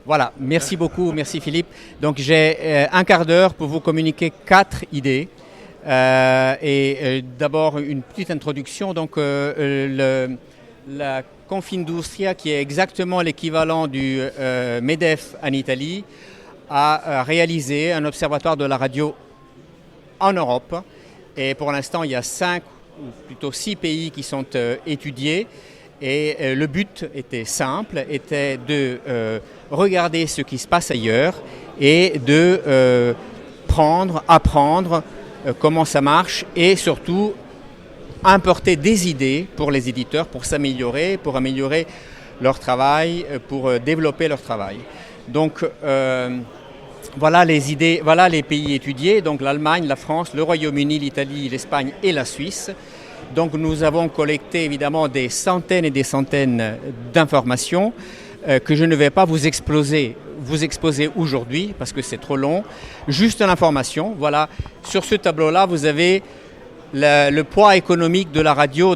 Voilà, merci beaucoup, merci Philippe. Donc j'ai un quart d'heure pour vous communiquer 4 idées. D'abord une petite introduction. Donc la Confindustria, qui est exactement l'équivalent du MEDEF en Italie, a réalisé un observatoire de la radio en Europe. Et pour l'instant, il y a 5 ou plutôt 6 pays qui sont étudiés. Et le but était simple, était de regarder ce qui se passe ailleurs et de apprendre comment ça marche et surtout importer des idées pour les éditeurs pour s'améliorer, pour améliorer leur travail, pour développer leur travail. Donc voilà les idées, voilà les pays étudiés, donc l'Allemagne, la France, le Royaume-Uni, l'Italie, l'Espagne et la Suisse. Donc nous avons collecté évidemment des centaines et des centaines d'informations que je ne vais pas vous exposer aujourd'hui parce que c'est trop long. Juste l'information, voilà, sur ce tableau-là, vous avez le poids économique de la radio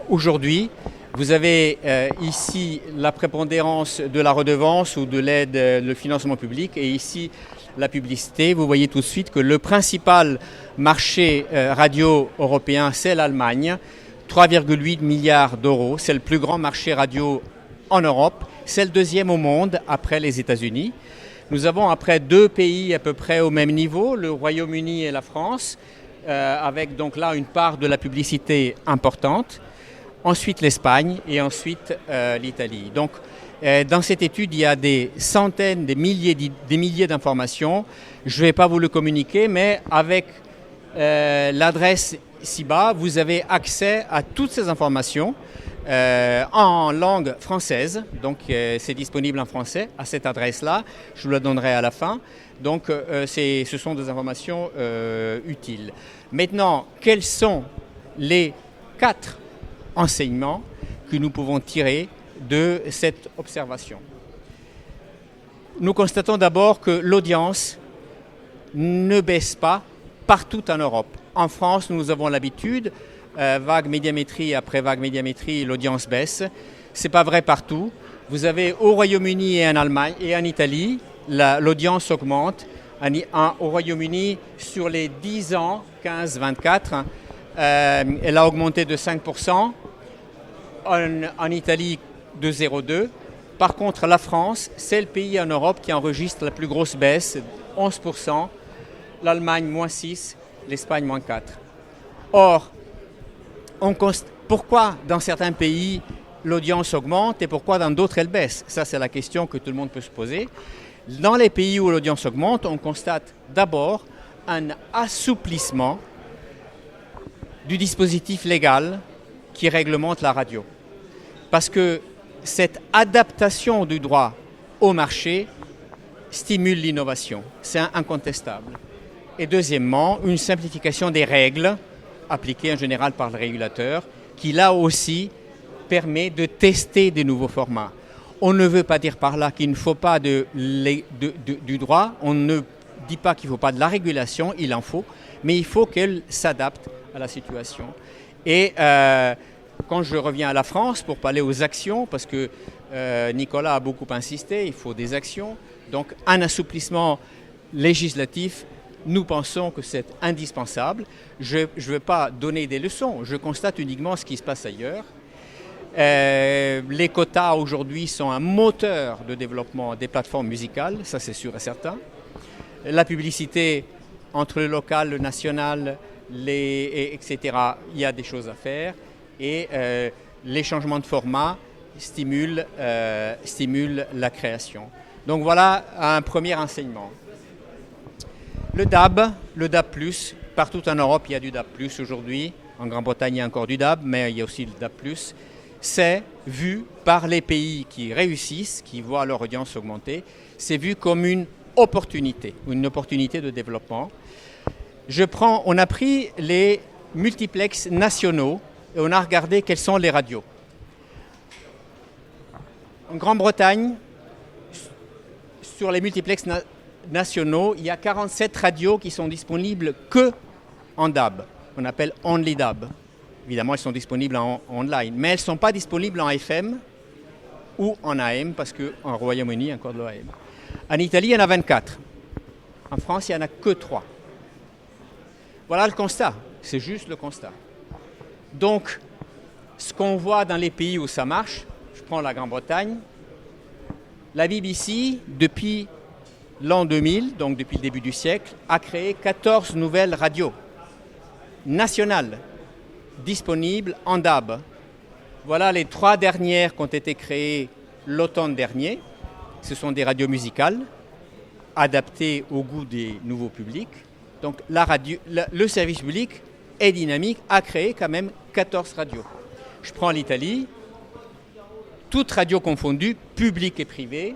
aujourd'hui. Vous avez ici la prépondérance de la redevance ou de l'aide, le financement public, et ici la publicité. Vous voyez tout de suite que le principal marché radio européen, c'est l'Allemagne, 3,8 milliards d'euros. C'est le plus grand marché radio en Europe. C'est le deuxième au monde après les États-Unis. Nous avons après 2 pays à peu près au même niveau, le Royaume-Uni et la France, avec donc là une part de la publicité importante. Ensuite l'Espagne et ensuite l'Italie. Donc dans cette étude, il y a des centaines, des milliers d'informations. Je ne vais pas vous le communiquer, mais avec l'adresse ci-bas, vous avez accès à toutes ces informations en langue française. Donc c'est disponible en français à cette adresse-là. Je vous la donnerai à la fin. Donc ce sont des informations utiles. Maintenant, quels sont les 4 enseignements que nous pouvons tirer de cette observation? Nous constatons d'abord que l'audience ne baisse pas partout en Europe. En France, nous avons l'habitude, vague médiamétrie après vague médiamétrie, l'audience baisse. Ce n'est pas vrai partout. Vous avez au Royaume-Uni et en Allemagne et en Italie, l'audience augmente. Au Royaume-Uni, sur les 10 ans, 15-24, elle a augmenté de 5%. En Italie, de 0,2%. Par contre, la France, c'est le pays en Europe qui enregistre la plus grosse baisse, 11%. L'Allemagne, moins 6%. L'Espagne, moins 4%. Or, pourquoi dans certains pays l'audience augmente et pourquoi dans d'autres elle baisse? Ça, c'est la question que tout le monde peut se poser. Dans les pays où l'audience augmente, on constate d'abord un assouplissement du dispositif légal qui réglemente la radio. Parce que cette adaptation du droit au marché stimule l'innovation. C'est incontestable. Et deuxièmement, une simplification des règles appliquées en général par le régulateur qui là aussi permet de tester des nouveaux formats. On ne veut pas dire par là qu'il ne faut pas du droit, on ne dit pas qu'il ne faut pas de la régulation, il en faut, mais il faut qu'elle s'adapte à la situation. Et quand je reviens à la France pour parler aux actions, parce que Nicolas a beaucoup insisté, il faut des actions, donc un assouplissement législatif, nous pensons que c'est indispensable. Je ne veux pas donner des leçons, je constate uniquement ce qui se passe ailleurs. Les quotas aujourd'hui sont un moteur de développement des plateformes musicales, ça c'est sûr et certain. La publicité entre le local, le national, etc., il y a des choses à faire. Et les changements de format stimulent la création. Donc voilà un premier enseignement. Le DAB+, partout en Europe il y a du DAB+, aujourd'hui. En Grande-Bretagne il y a encore du DAB, mais il y a aussi le DAB+. C'est vu par les pays qui réussissent, qui voient leur audience augmenter, c'est vu comme une opportunité de développement. On a pris les multiplex nationaux et on a regardé quelles sont les radios. En Grande-Bretagne, sur les multiplex nationaux, il y a 47 radios qui sont disponibles que en DAB. On appelle Only DAB. Évidemment, elles sont disponibles en online, mais elles ne sont pas disponibles en FM ou en AM, parce qu'en Royaume-Uni, il y a encore de l'AM. En Italie, il y en a 24. En France, il n'y en a que 3. Voilà le constat. C'est juste le constat. Donc, ce qu'on voit dans les pays où ça marche, je prends la Grande-Bretagne, la BBC, depuis l'an 2000, donc depuis le début du siècle, a créé 14 nouvelles radios nationales disponibles en DAB. Voilà les 3 dernières qui ont été créées l'automne dernier. Ce sont des radios musicales adaptées au goût des nouveaux publics. Donc le service public est dynamique, a créé quand même 14 radios. Je prends l'Italie, toutes radios confondues, publiques et privées.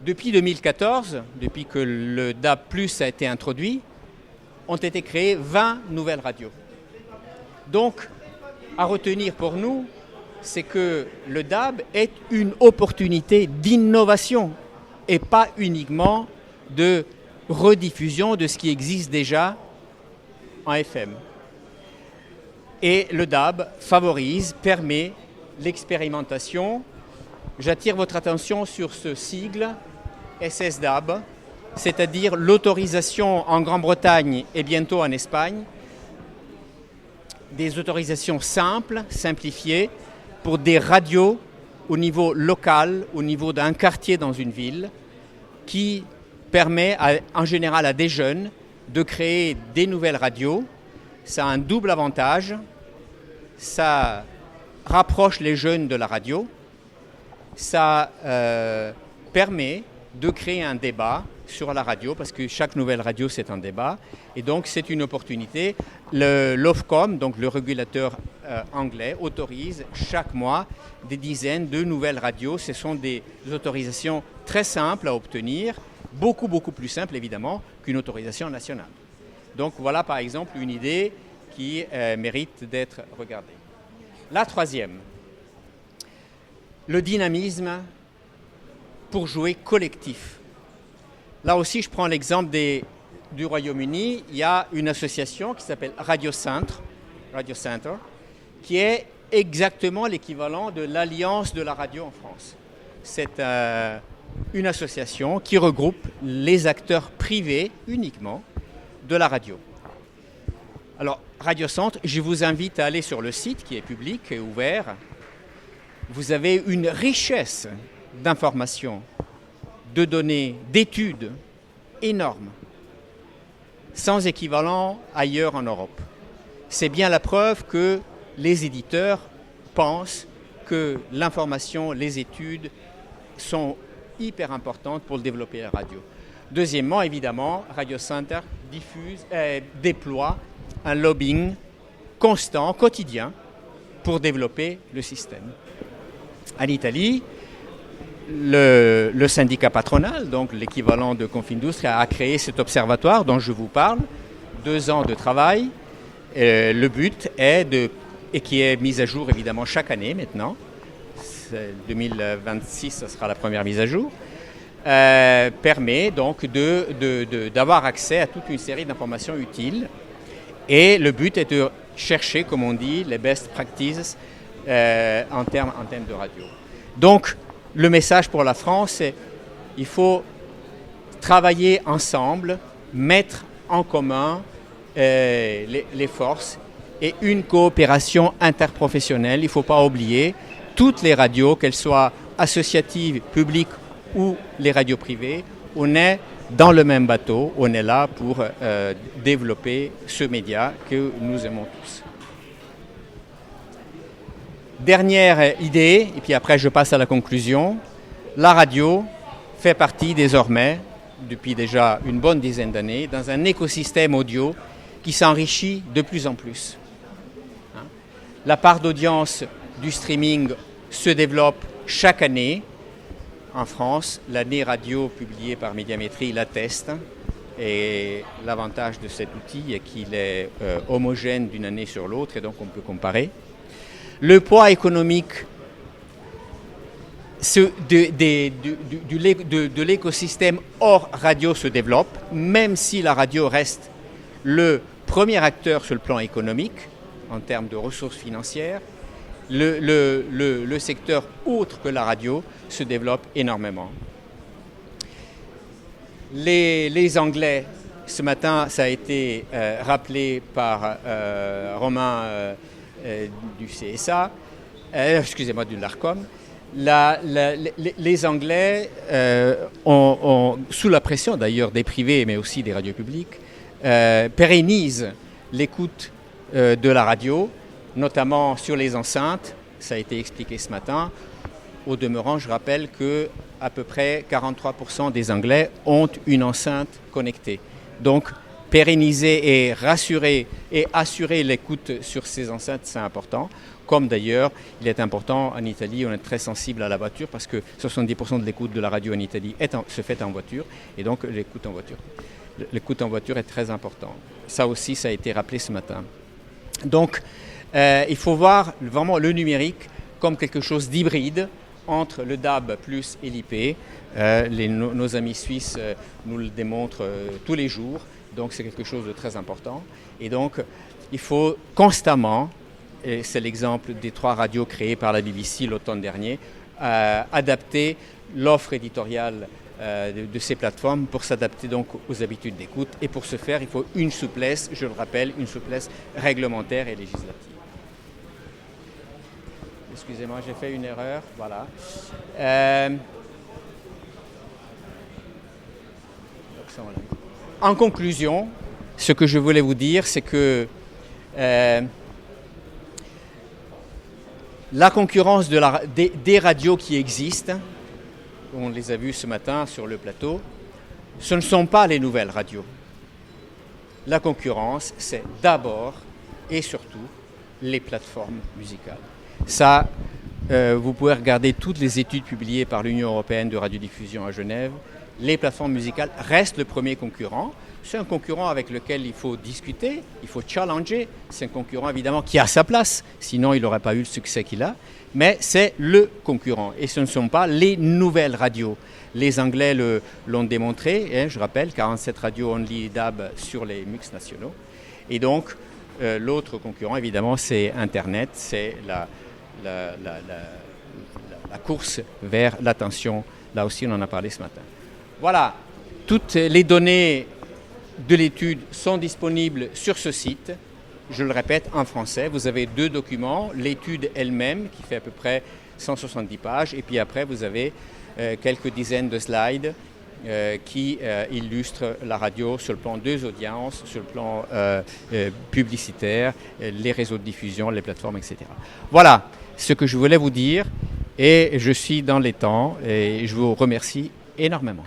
Depuis 2014, depuis que le DAB+ a été introduit, ont été créées 20 nouvelles radios. Donc, à retenir pour nous, c'est que le DAB est une opportunité d'innovation et pas uniquement de rediffusion de ce qui existe déjà en FM. Et le DAB favorise, permet l'expérimentation. J'attire votre attention sur ce sigle SSDAB, c'est-à-dire l'autorisation en Grande-Bretagne et bientôt en Espagne, des autorisations simples, simplifiées, pour des radios au niveau local, au niveau d'un quartier dans une ville, qui permet en général à des jeunes de créer des nouvelles radios. Ça a un double avantage, ça rapproche les jeunes de la radio, ça permet de créer un débat sur la radio, parce que chaque nouvelle radio, c'est un débat. Et donc, c'est une opportunité. L'Ofcom, donc le régulateur anglais, autorise chaque mois des dizaines de nouvelles radios. Ce sont des autorisations très simples à obtenir, beaucoup plus simples, évidemment, qu'une autorisation nationale. Donc, voilà, par exemple, une idée qui mérite d'être regardée. La troisième, le dynamisme pour jouer collectif. Là aussi, je prends l'exemple du Royaume-Uni. Il y a une association qui s'appelle Radio Center, qui est exactement l'équivalent de l'Alliance de la radio en France. C'est une association qui regroupe les acteurs privés uniquement de la radio. Alors, Radio Centre, je vous invite à aller sur le site qui est public et ouvert. Vous avez une richesse d'informations, de données, d'études énormes, sans équivalent ailleurs en Europe. C'est bien la preuve que les éditeurs pensent que l'information, les études sont hyper importantes pour développer la radio. Deuxièmement, évidemment, Radio Center déploie un lobbying constant, quotidien, pour développer le système. En Italie, le syndicat patronal, donc l'équivalent de Confindustria, a créé cet observatoire dont je vous parle, 2 ans de travail. Le but est et qui est mis à jour évidemment chaque année maintenant, 2026, ce sera la première mise à jour, permet donc d'avoir accès à toute une série d'informations utiles. Et le but est de chercher, comme on dit, les best practices en termes de radio. Donc, le message pour la France, c'est qu'il faut travailler ensemble, mettre en commun les forces et une coopération interprofessionnelle. Il ne faut pas oublier toutes les radios, qu'elles soient associatives, publiques ou les radios privées, on est dans le même bateau, on est là pour développer ce média que nous aimons tous. Dernière idée, et puis après je passe à la conclusion. La radio fait partie désormais, depuis déjà une bonne dizaine d'années, dans un écosystème audio qui s'enrichit de plus en plus. La part d'audience du streaming se développe chaque année. En France, l'année radio publiée par Médiamétrie l'atteste. Et l'avantage de cet outil est qu'il est homogène d'une année sur l'autre et donc on peut comparer. Le poids économique de l'écosystème hors radio se développe, même si la radio reste le premier acteur sur le plan économique, en termes de ressources financières. le secteur autre que la radio se développe énormément. Les Anglais, ce matin, ça a été rappelé par Romain du CSA, excusez-moi, du LARCOM. Les Anglais, sous la pression d'ailleurs des privés, mais aussi des radios publiques, pérennisent l'écoute de la radio, notamment sur les enceintes. Ça a été expliqué ce matin. Au demeurant, je rappelle que à peu près 43% des Anglais ont une enceinte connectée. Donc, pérenniser et rassurer et assurer l'écoute sur ces enceintes, c'est important. Comme d'ailleurs, il est important en Italie, on est très sensible à la voiture parce que 70% de l'écoute de la radio en Italie se fait en voiture. Et donc, l'écoute en voiture est très important. Ça aussi, ça a été rappelé ce matin. Donc, il faut voir vraiment le numérique comme quelque chose d'hybride entre le DAB+ et l'IP. Nos amis suisses nous le démontrent tous les jours. Donc, c'est quelque chose de très important. Et donc, il faut constamment, et c'est l'exemple des 3 radios créées par la BBC l'automne dernier, adapter l'offre éditoriale de ces plateformes pour s'adapter donc aux habitudes d'écoute. Et pour ce faire, il faut une souplesse, je le rappelle, une souplesse réglementaire et législative. Excusez-moi, j'ai fait une erreur. Voilà. En conclusion, ce que je voulais vous dire, c'est que la concurrence des radios qui existent, on les a vues ce matin sur le plateau, ce ne sont pas les nouvelles radios. La concurrence, c'est d'abord et surtout les plateformes musicales. Ça, vous pouvez regarder toutes les études publiées par l'Union européenne de radiodiffusion à Genève. Les plateformes musicales restent le premier concurrent. C'est un concurrent avec lequel il faut discuter, il faut challenger. C'est un concurrent évidemment qui a sa place, sinon il n'aurait pas eu le succès qu'il a. Mais c'est le concurrent et ce ne sont pas les nouvelles radios. Les Anglais l'ont démontré, hein, je rappelle, 47 radios only DAB sur les MUX nationaux. Et donc, l'autre concurrent, évidemment, c'est Internet, c'est la course vers l'attention. Là aussi, on en a parlé ce matin. Voilà, toutes les données de l'étude sont disponibles sur ce site. Je le répète, en français. Vous avez 2 documents, l'étude elle-même, qui fait à peu près 170 pages, et puis après, vous avez quelques dizaines de slides qui illustrent la radio sur le plan des audiences, sur le plan publicitaire, les réseaux de diffusion, les plateformes, etc. Voilà ce que je voulais vous dire, et je suis dans les temps, et je vous remercie énormément.